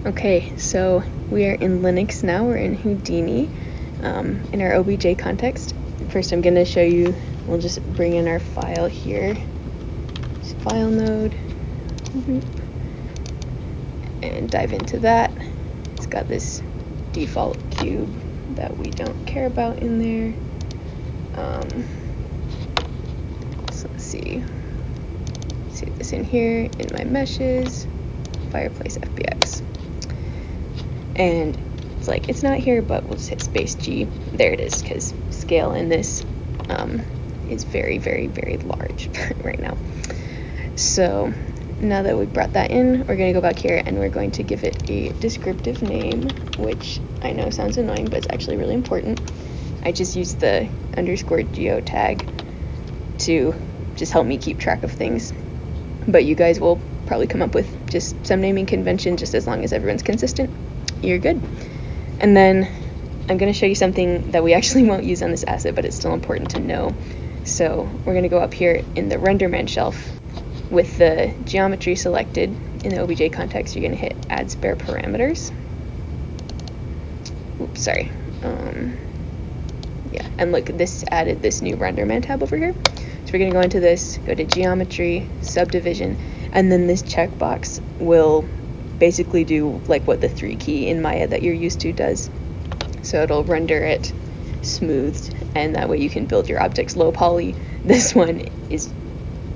Okay, so we are in Linux now. We're in Houdini in our OBJ context. First, I'm going to show you, we'll just bring in our file here. This file node. And dive into that. It's got this default cube that we don't care about in there. So let's see. See this in here in my meshes, Fireplace FBX. And it's not here, but we'll just hit space G. There it is, because scale in this is very, very, very large right now. So now that we've brought that in, we're going to go back here and we're going to give it a descriptive name, which I know sounds annoying, but it's actually really important. I just use the _geo tag to just help me keep track of things. But you guys will probably come up with just some naming convention, just as long as everyone's consistent. You're good. And then I'm going to show you something that we actually won't use on this asset, but it's still important to know. So we're going to go up here in the Renderman shelf with the geometry selected in the OBJ context. You're going to hit add spare parameters. Oops, sorry. Yeah, and look, this added this new Renderman tab over here. So we're going to go into this, go to geometry, subdivision, and then this checkbox will basically do like what the 3 key in Maya that you're used to does. So it'll render it smoothed, and that way you can build your objects low poly. This one is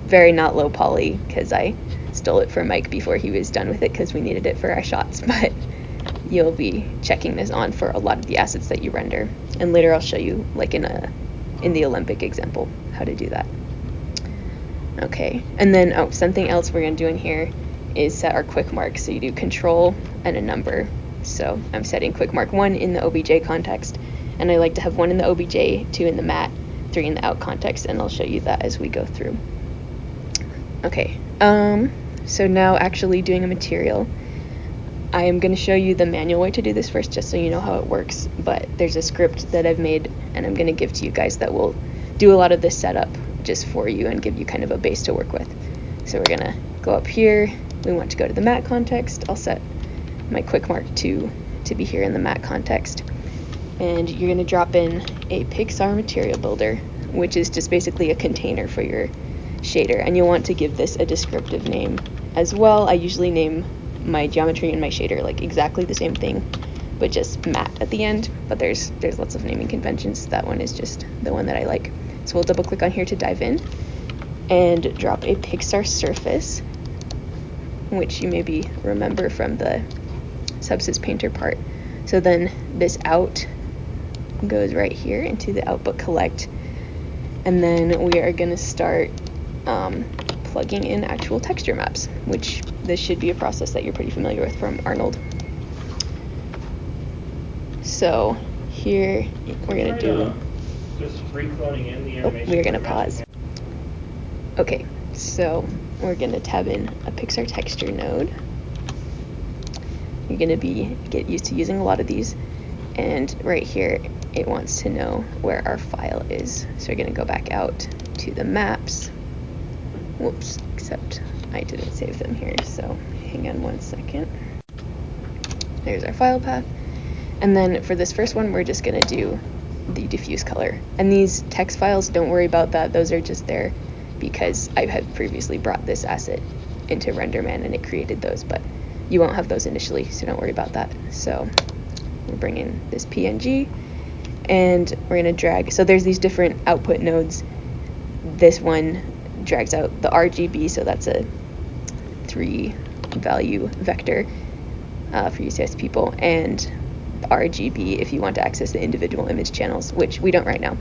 very not low poly because I stole it from Mike before he was done with it because we needed it for our shots, but you'll be checking this on for a lot of the assets that you render. And later I'll show you, like in the Olympic example, how to do that. Okay, and then something else we're going to do in here is set our quick mark. So you do control and a number. So I'm setting quick mark 1 in the OBJ context, and I like to have 1 in the OBJ, 2 in the mat, 3 in the out context, and I'll show you that as we go through. Okay, so now actually doing a material. I am going to show you the manual way to do this first, just so you know how it works, but there's a script that I've made and I'm going to give to you guys that will do a lot of this setup just for you and give you kind of a base to work with. So we're going to go up here. We want to go to the mat context. I'll set my quick mark 2 to be here in the mat context. And you're going to drop in a Pixar material builder, which is just basically a container for your shader. And you'll want to give this a descriptive name as well. I usually name my geometry and my shader like exactly the same thing, but just mat at the end. But there's lots of naming conventions. That one is just the one that I like. So we'll double click on here to dive in and drop a Pixar surface, which you maybe remember from the Subsys Painter part. So then this out goes right here into the output collect, and then we are going to start plugging in actual texture maps, which this should be a process that you're pretty familiar with from Arnold. So here we're going to do, we're going to pause. Okay, so we're going to tab in a Pixar texture node. You're going to get used to using a lot of these, and right here it wants to know where our file is. So we're going to go back out to the maps. Whoops, except I didn't save them here, so hang on 1 second. There's our file path. And then for this first one, we're just going to do the diffuse color. And these text files, don't worry about that. Those are just there because I had previously brought this asset into Renderman and it created those, but you won't have those initially, so don't worry about that. So we'll bring in this PNG and we're going to drag. So there's these different output nodes. This one drags out the RGB, so that's a 3 value vector for UCS people, and RGB if you want to access the individual image channels, which we don't right now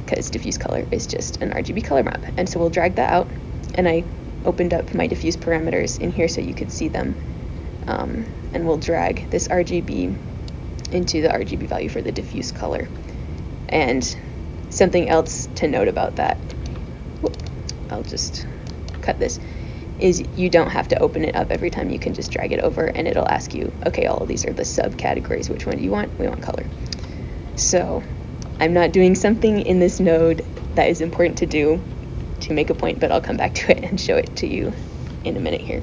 because diffuse color is just an RGB color map. And so we'll drag that out, and I opened up my diffuse parameters in here so you could see them, and we'll drag this RGB into the RGB value for the diffuse color. And something else to note about that, I'll just cut this, is you don't have to open it up every time. You can just drag it over and it'll ask you, okay, all of these are the subcategories. Which one do you want? We want color. So I'm not doing something in this node that is important to do to make a point, but I'll come back to it and show it to you in a minute here.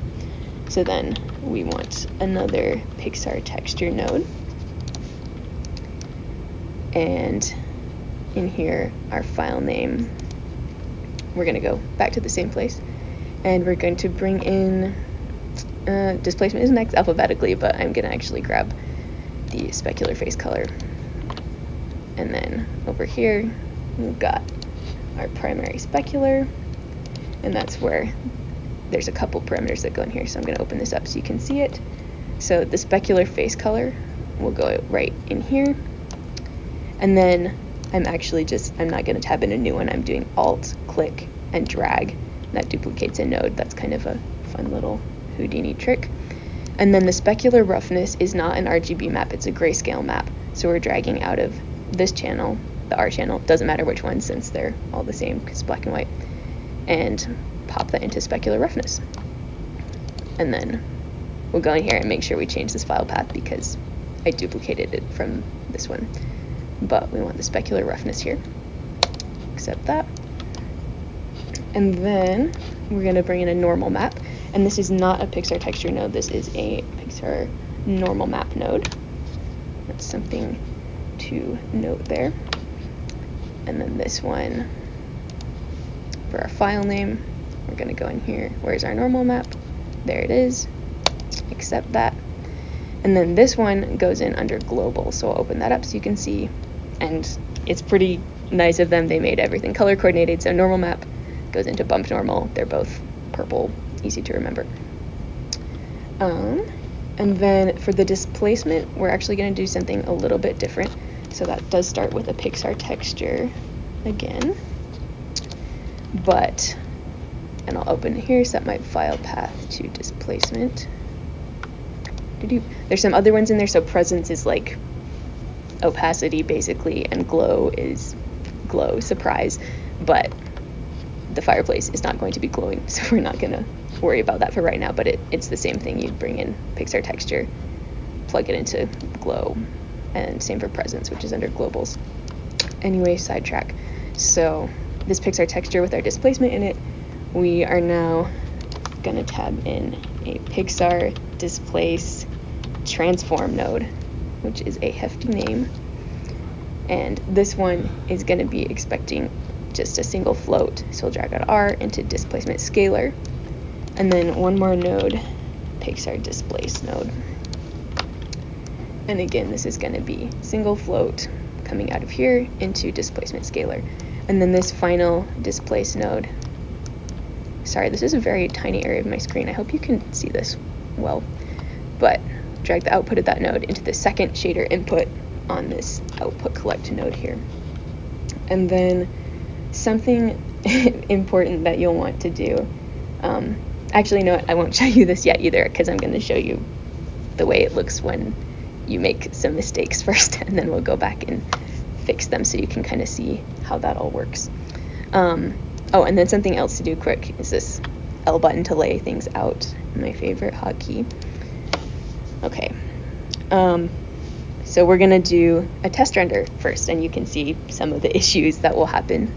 So then we want another Pixar texture node. And in here, our file name, we're going to go back to the same place. And we're going to bring in, displacement is next alphabetically, but I'm going to actually grab the specular face color. And then over here, we've got our primary specular. And that's where there's a couple parameters that go in here. So I'm going to open this up so you can see it. So the specular face color will go right in here. And then I'm not going to tab in a new one. I'm doing Alt, click, and drag. That duplicates a node. That's kind of a fun little Houdini trick. And then the specular roughness is not an RGB map. It's a grayscale map. So we're dragging out of this channel, the R channel. Doesn't matter which one since they're all the same because it's black and white. And pop that into specular roughness. And then we'll go in here and make sure we change this file path because I duplicated it from this one. But we want the specular roughness here. Accept that. And then we're going to bring in a normal map. And this is not a Pixar texture node. This is a Pixar normal map node. That's something to note there. And then this one, for our file name, we're going to go in here. Where's our normal map? There it is. Accept that. And then this one goes in under global. So I'll open that up so you can see. And it's pretty nice of them. They made everything color coordinated. So normal map goes into bump normal. They're both purple, easy to remember. And then for the displacement, we're actually going to do something a little bit different. So that does start with a Pixar texture again. And I'll open here, set my file path to displacement. There's some other ones in there. So presence is like opacity basically, and glow is glow, surprise. But the fireplace is not going to be glowing, so we're not going to worry about that for right now. But it's the same thing. You'd bring in Pixar texture, plug it into glow, and same for presence, which is under globals. Anyway, sidetrack. So this Pixar texture with our displacement in it, we are now going to tab in a Pixar displace transform node, which is a hefty name. And this one is going to be expecting just a single float. So we'll drag out R into displacement scalar. And then one more node, Pixar displace node. And again, this is going to be single float coming out of here into displacement scalar. And then this final displace node. Sorry, this is a very tiny area of my screen. I hope you can see this well. But drag the output of that node into the second shader input on this output collect node here. And then something important that you'll want to do, actually, no, I won't show you this yet either, because I'm going to show you the way it looks when you make some mistakes first, and then we'll go back and fix them so you can kind of see how that all works. Oh, and then something else to do quick is this L button to lay things out, my favorite hotkey. Okay, so we're going to do a test render first, and you can see some of the issues that will happen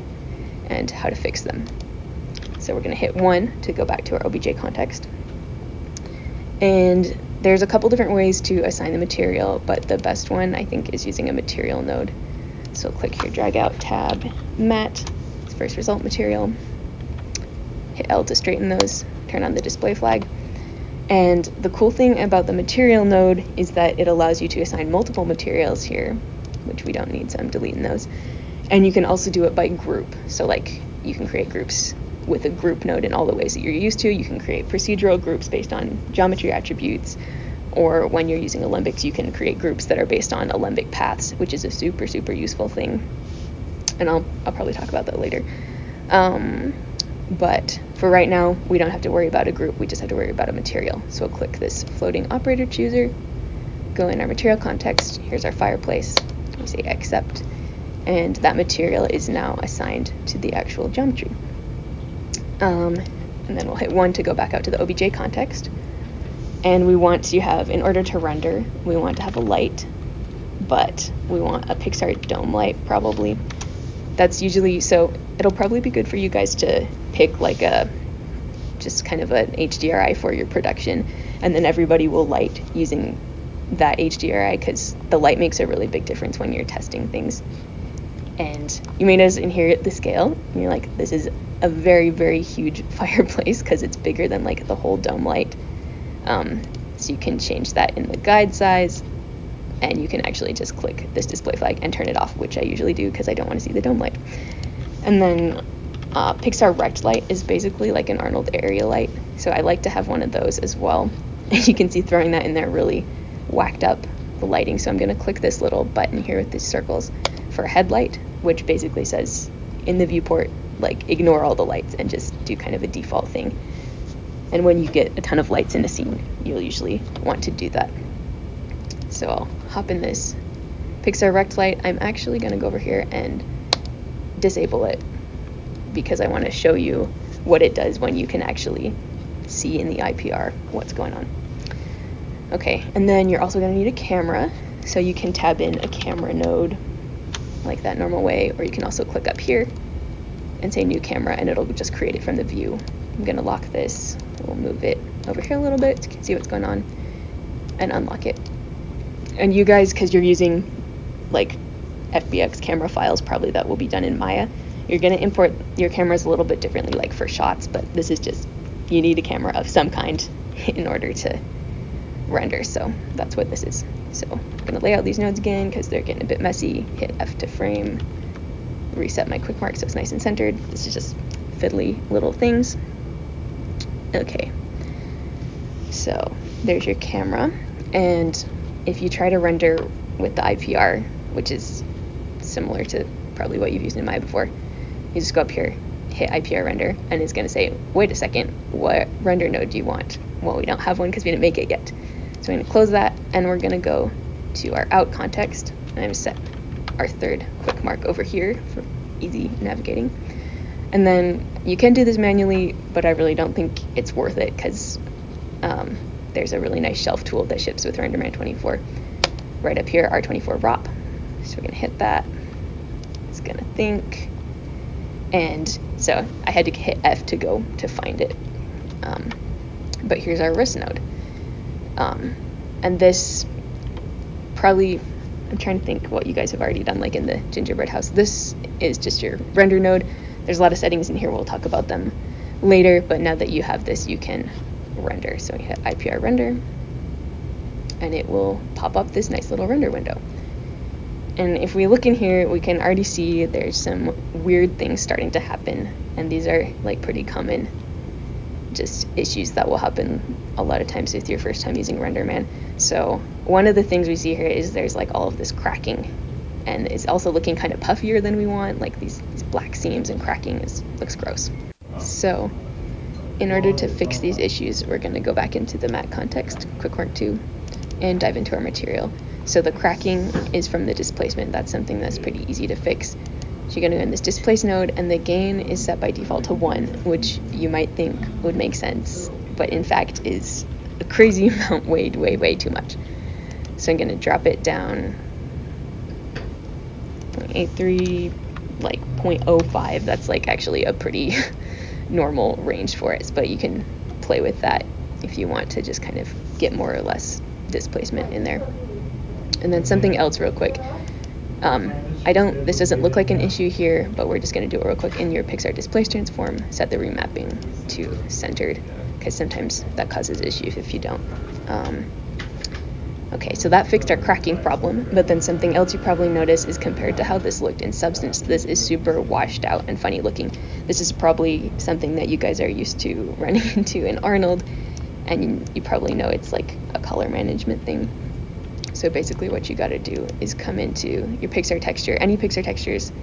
and how to fix them. So we're going to hit 1 to go back to our OBJ context. And there's a couple different ways to assign the material, but the best one, I think, is using a material node. So click here, drag out, tab, matte, first result material. Hit L to straighten those, turn on the display flag. And the cool thing about the material node is that it allows you to assign multiple materials here, which we don't need, so I'm deleting those. And you can also do it by group. So like you can create groups with a group node in all the ways that you're used to. You can create procedural groups based on geometry attributes, or when you're using alembics, you can create groups that are based on alembic paths, which is a super, super useful thing. And I'll probably talk about that later. But for right now, we don't have to worry about a group. We just have to worry about a material. So we'll click this floating operator chooser, go in our material context. Here's our fireplace. We say accept. And that material is now assigned to the actual geometry. And then we'll hit 1 to go back out to the OBJ context. And we want to have, in order to render, we want to have a light, but we want a Pixar dome light probably. That's usually, so it'll probably be good for you guys to pick like a just kind of an HDRI for your production, and then everybody will light using that HDRI because the light makes a really big difference when you're testing things. And you may notice in here the scale, and you're like, this is a very, very huge fireplace because it's bigger than like the whole dome light. So you can change that in the guide size, and you can actually just click this display flag and turn it off, which I usually do because I don't want to see the dome light. And then Pixar Rect light is basically like an Arnold area light, so I like to have one of those as well. And you can see throwing that in there really whacked up the lighting. So I'm going to click this little button here with these circles for headlight, which basically says in the viewport, like, ignore all the lights and just do kind of a default thing. And when you get a ton of lights in a scene, you'll usually want to do that. So I'll hop in this Pixar Rect light. I'm actually going to go over here and disable it because I want to show you what it does when you can actually see in the IPR what's going on. Okay, and then you're also going to need a camera, so you can tab in a camera node like that normal way, or you can also click up here and say new camera, and it'll just create it from the view. I'm going to lock this. We'll move it over here a little bit so you can see what's going on, and unlock it. And you guys, because you're using like FBX camera files, probably that will be done in Maya. You're going to import your cameras a little bit differently, like for shots, but this is just, you need a camera of some kind in order to render, so that's what this is. So I'm going to lay out these nodes again because they're getting a bit messy. Hit F to frame, reset my quick mark so it's nice and centered. This is just fiddly little things. Okay, so there's your camera, and if you try to render with the IPR, which is similar to probably what you've used in Maya before, you just go up here, hit IPR render, and it's going to say, wait a second, what render node do you want? Well, we don't have one because we didn't make it yet. So I'm going to close that, and we're going to go to our out context, and I'm going to set our third quick mark over here for easy navigating. And then you can do this manually, but I really don't think it's worth it because there's a really nice shelf tool that ships with Renderman 24 right up here, R24 ROP. So we're going to hit that. It's going to think. And so I had to hit F to go to find it. But here's our wrist node. And this probably, I'm trying to think what you guys have already done, like in the gingerbread house. This is just your render node. There's a lot of settings in here. We'll talk about them later, but now that you have this, you can render. So we hit IPR render, and it will pop up this nice little render window. And if we look in here, we can already see there's some weird things starting to happen, and these are like pretty common just issues that will happen a lot of times with your first time using Renderman. So one of the things we see here is there's like all of this cracking, and it's also looking kind of puffier than we want, like these black seams and cracking looks gross. So in order to fix these issues, we're going to go back into the matte context, quick mark 2, and dive into our material. So the cracking is from the displacement. That's something that's pretty easy to fix. So you're going to go in this displace node, and the gain is set by default to 1, which you might think would make sense, but in fact is a crazy amount, way too much. So I'm going to drop it down 0.83, like 0.05. That's like actually a pretty normal range for it, but you can play with that if you want to just kind of get more or less displacement in there. And then something else real quick. This doesn't look like an issue here, but we're just going to do it real quick. In your Pixar Displace Transform, set the remapping to centered, because sometimes that causes issues if you don't. Okay, so that fixed our cracking problem, but then something else you probably notice is compared to how this looked in Substance, this is super washed out and funny looking. This is probably something that you guys are used to running into in Arnold, and you probably know it's like a color management thing. So basically what you got to do is come into your Pixar texture, any Pixar textures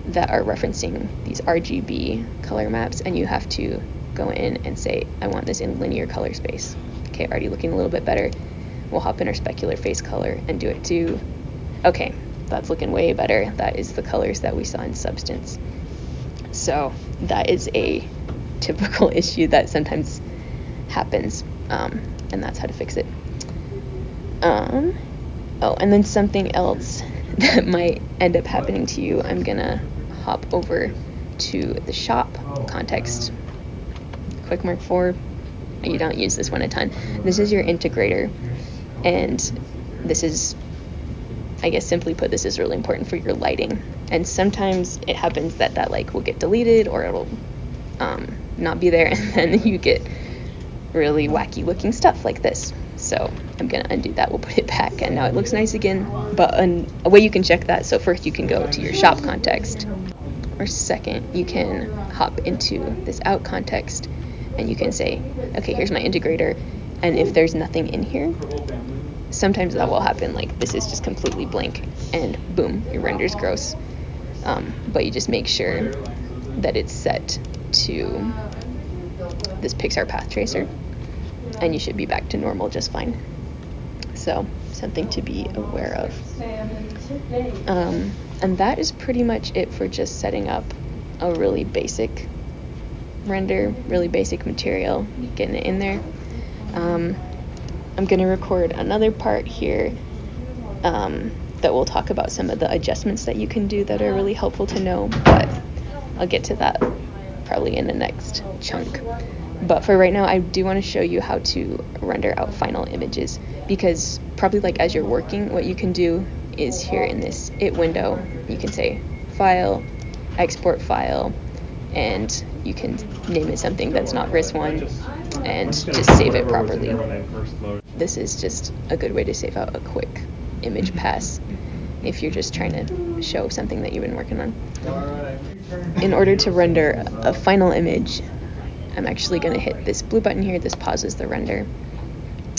that are referencing these RGB color maps, and you have to go in and say, I want this in linear color space. Okay, already looking a little bit better. We'll hop in our specular face color and do it too. Okay, that's looking way better. That is the colors that we saw in Substance. So that is a typical issue that sometimes happens, and that's how to fix it. And then something else that might end up happening to you, I'm gonna hop over to the shop context, Quick Mark 4. You don't use this one a ton. This is your integrator, and this is, I guess simply put, this is really important for your lighting. And sometimes it happens that like will get deleted, or it'll not be there, and then you get really wacky looking stuff like this. So I'm gonna undo that, we'll put it back, and now it looks nice again. But a way you can check that, so first you can go to your shop context, or second you can hop into this out context, and you can say, okay, here's my integrator, and if there's nothing in here, sometimes that will happen, like this is just completely blank, and boom, your render's gross. But you just make sure that it's set to this Pixar path tracer, and you should be back to normal just fine. So something to be aware of. And that is pretty much it for just setting up a really basic render, really basic material, getting it in there. I'm going to record another part here that will talk about some of the adjustments that you can do that are really helpful to know, but I'll get to that probably in the next chunk. But for right now, I do want to show you how to render out final images, because probably like as you're working, what you can do is here in this it window, you can say file, export file, and you can name it something that's not RIS1 and just save it properly. This is just a good way to save out a quick image pass if you're just trying to show something that you've been working on. In order to render a final image, I'm actually going to hit this blue button here. This pauses the render.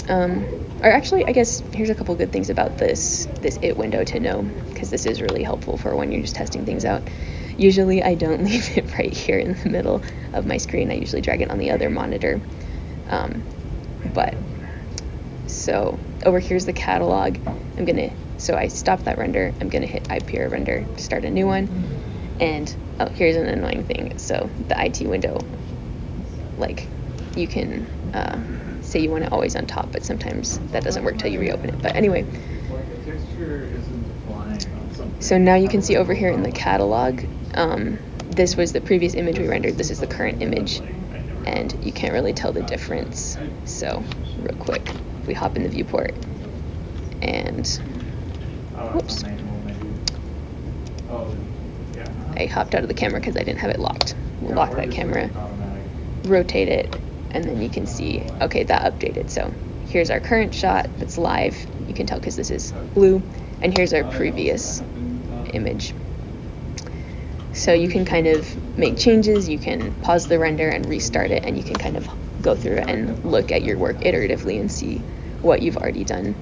Or actually, I guess here's a couple good things about this it window to know, because this is really helpful for when you're just testing things out. Usually I don't leave it right here in the middle of my screen. I usually drag it on the other monitor. So over here's the catalog. So I stop that render. I'm gonna hit IPR render to start a new one. And here's an annoying thing. So the IT window, like you can say you want it always on top, but sometimes that doesn't work till you reopen it. But anyway, so now you can see over here in the catalog, this was the previous image we rendered. This is the current image, and you can't really tell the difference. So real quick, if we hop in the viewport and whoops, I hopped out of the camera because I didn't have it locked. We'll lock that camera, rotate it, and then you can see, okay, that updated. So here's our current shot that's live. You can tell because this is blue, and here's our previous image. So you can kind of make changes, you can pause the render and restart it, and you can kind of go through and look at your work iteratively and see what you've already done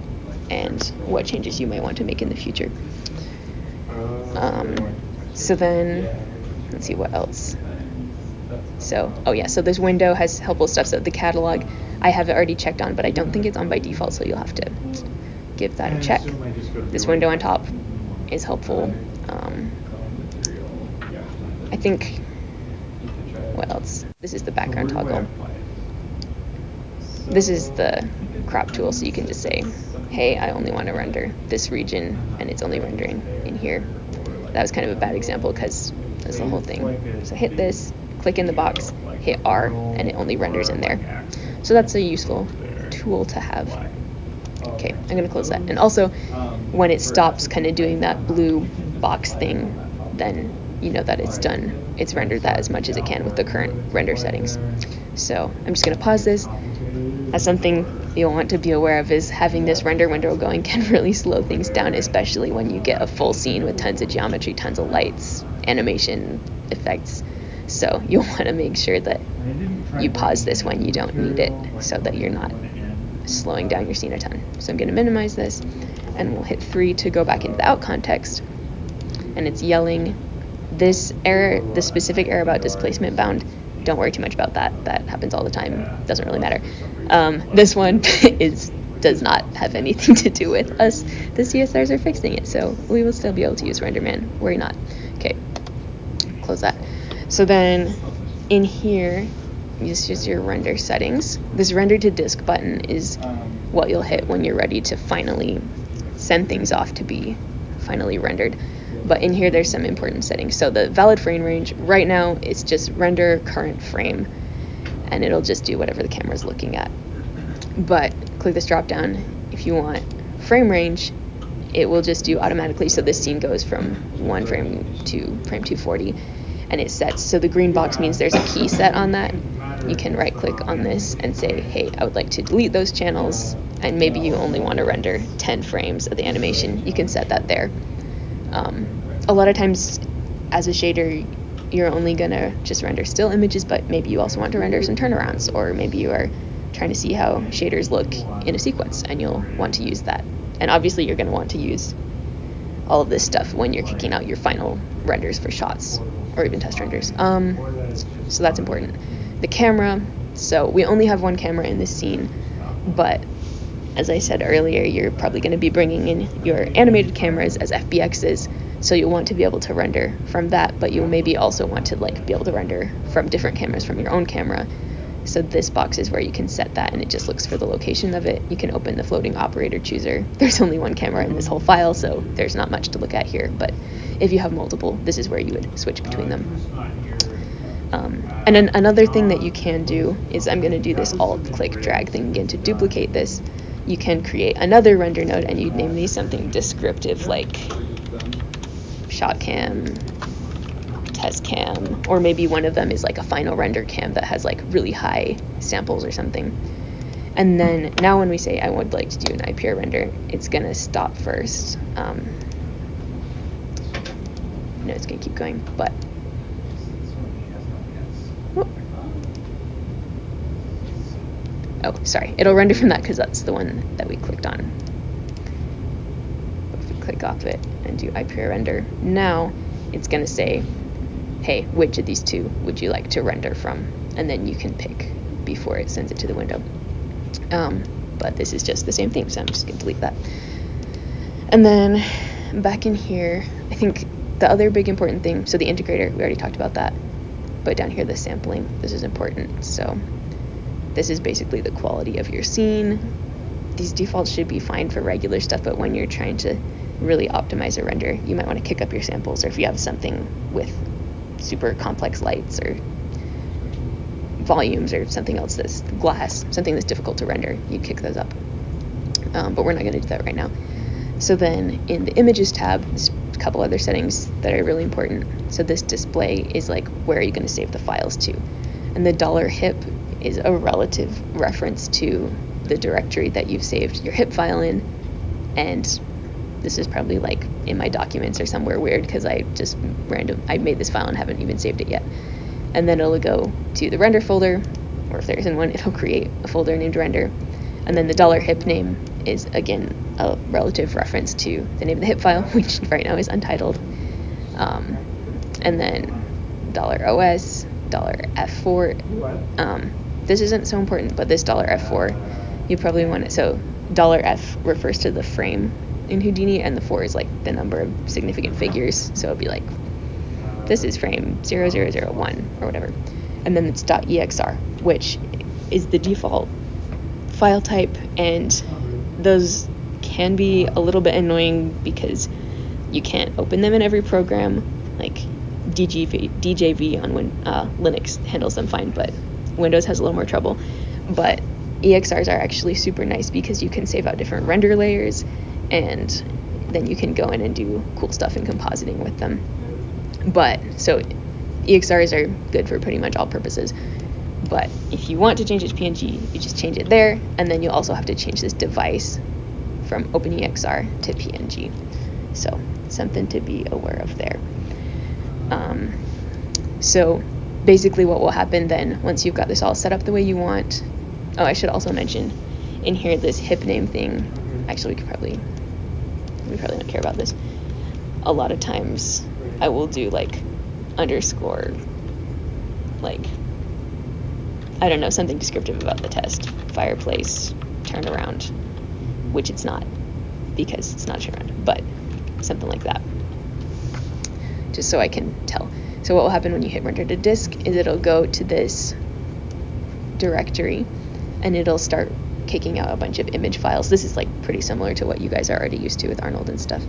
and what changes you might want to make in the future. So then, let's see what else. So this window has helpful stuff. So the catalog, I have it already checked on, but I don't think it's on by default, so you'll have to give that a check. This window on top is helpful. I think, what else? This is the background toggle. This is the crop tool, so you can just say, hey, I only want to render this region, and it's only rendering in here. That was kind of a bad example because that's the whole thing. So hit this, click in the box, hit R, and it only renders in there. So that's a useful tool to have. Okay, I'm going to close that. And also, when it stops kind of doing that blue box thing, then you know that it's done. It's rendered that as much as it can with the current render settings. So I'm just going to pause this. As something you'll want to be aware of is having this render window going can really slow things down, especially when you get a full scene with tons of geometry, tons of lights, animation, effects. So you'll want to make sure that you pause this when you don't need it so that you're not slowing down your scene a ton. So I'm going to minimize this, and we'll hit 3 to go back into the out context. And it's yelling this error, the specific error about displacement bound. Don't worry too much about that. That happens all the time. Doesn't really matter. This one does not have anything to do with us. The CSRs are fixing it, so we will still be able to use Renderman. Worry not. Okay, close that. So then in here, this is your render settings. This render to disk button is what you'll hit when you're ready to finally send things off to be finally rendered. But in here, there's some important settings. So the valid frame range, right now, it's just render current frame. and it'll just do whatever the camera's looking at. But click this drop down. If you want frame range, it will just do automatically, so this scene goes from 1 frame to frame 240, and it sets. So the green box means there's a key set on that. You can right click on this and say, hey, I would like to delete those channels, and maybe you only want to render 10 frames of the animation. You can set that there. A lot of times as a shader, you're only gonna just render still images, but maybe you also want to render some turnarounds, or maybe you are trying to see how shaders look in a sequence, and you'll want to use that. And obviously you're going to want to use all of this stuff when you're kicking out your final renders for shots, or even test renders. So that's important. The camera, so we only have one camera in this scene, but as I said earlier, you're probably going to be bringing in your animated cameras as FBXs, so you'll want to be able to render from that, but you'll maybe also want to be able to render from different cameras from your own camera. So this box is where you can set that, and it just looks for the location of it. You can open the floating operator chooser. There's only one camera in this whole file, so there's not much to look at here, but if you have multiple, this is where you would switch between them. And then another thing that you can do is, I'm going to do this alt-click drag thing again to duplicate this. You can create another render node, and you'd name these something descriptive like shot cam, test cam, or maybe one of them is like a final render cam that has like really high samples or something. And then now when we say I would like to do an IPR render, it's gonna stop first. No, it's gonna keep going, but oh, sorry, it'll render from that because that's the one that we clicked on. If we click off it and do IPR render, now it's gonna say, hey, which of these two would you like to render from? And then you can pick before it sends it to the window. But this is just the same thing, so I'm just going to delete that. And then back in here, I think the other big important thing, so the integrator, we already talked about that. But down here, the sampling, this is important. So this is basically the quality of your scene. These defaults should be fine for regular stuff, but when you're trying to really optimize a render, you might want to kick up your samples, or if you have something with super complex lights or volumes or something else that's glass, something that's difficult to render, you kick those up. But we're not going to do that right now. So then in the images tab, there's a couple other settings that are really important. So this display is like, where are you going to save the files to? And the $hip is a relative reference to the directory that you've saved your HIP file in, and this is probably like in my documents or somewhere weird because I made this file and haven't even saved it yet. And then it'll go to the render folder, or if there isn't one, it'll create a folder named render. And then the $hip name is again a relative reference to the name of the HIP file, which right now is untitled. And then $OS, $F4. This isn't so important, but this $F4, you probably want it. So $F refers to the frame in Houdini, and the 4 is like the number of significant figures, so it'd be like, this is frame 0001 or whatever. And then it's .exr, which is the default file type, and those can be a little bit annoying because you can't open them in every program. Like DJV on Linux handles them fine, but Windows has a little more trouble. But EXRs are actually super nice because you can save out different render layers, and then you can go in and do cool stuff in compositing with them. But so EXRs are good for pretty much all purposes. But if you want to change it to PNG, you just change it there, and then you'll also have to change this device from OpenEXR to PNG. So something to be aware of there. So basically what will happen then, once you've got this all set up the way you want, oh, I should also mention in here this HIP name thing. Actually, we probably don't care about this. A lot of times I will do like underscore, like, I don't know, something descriptive about the test. Fireplace, turnaround, which it's not because it's not a turnaround, but something like that. Just so I can tell. So what will happen when you hit render to disk is it'll go to this directory and it'll start kicking out a bunch of image files. This is like pretty similar to what you guys are already used to with Arnold and stuff.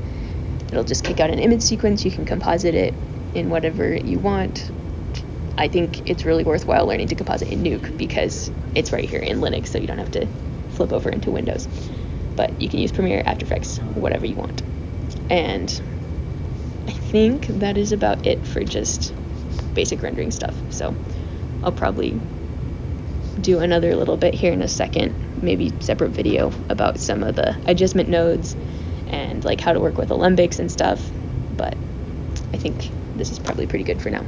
It'll just kick out an image sequence. You can composite it in whatever you want. I think it's really worthwhile learning to composite in Nuke because it's right here in Linux, so you don't have to flip over into Windows. But you can use Premiere, After Effects, whatever you want. And I think that is about it for just basic rendering stuff. So I'll probably do another little bit here in a second, maybe separate video about some of the adjustment nodes and like how to work with alembics and stuff. But I think this is probably pretty good for now.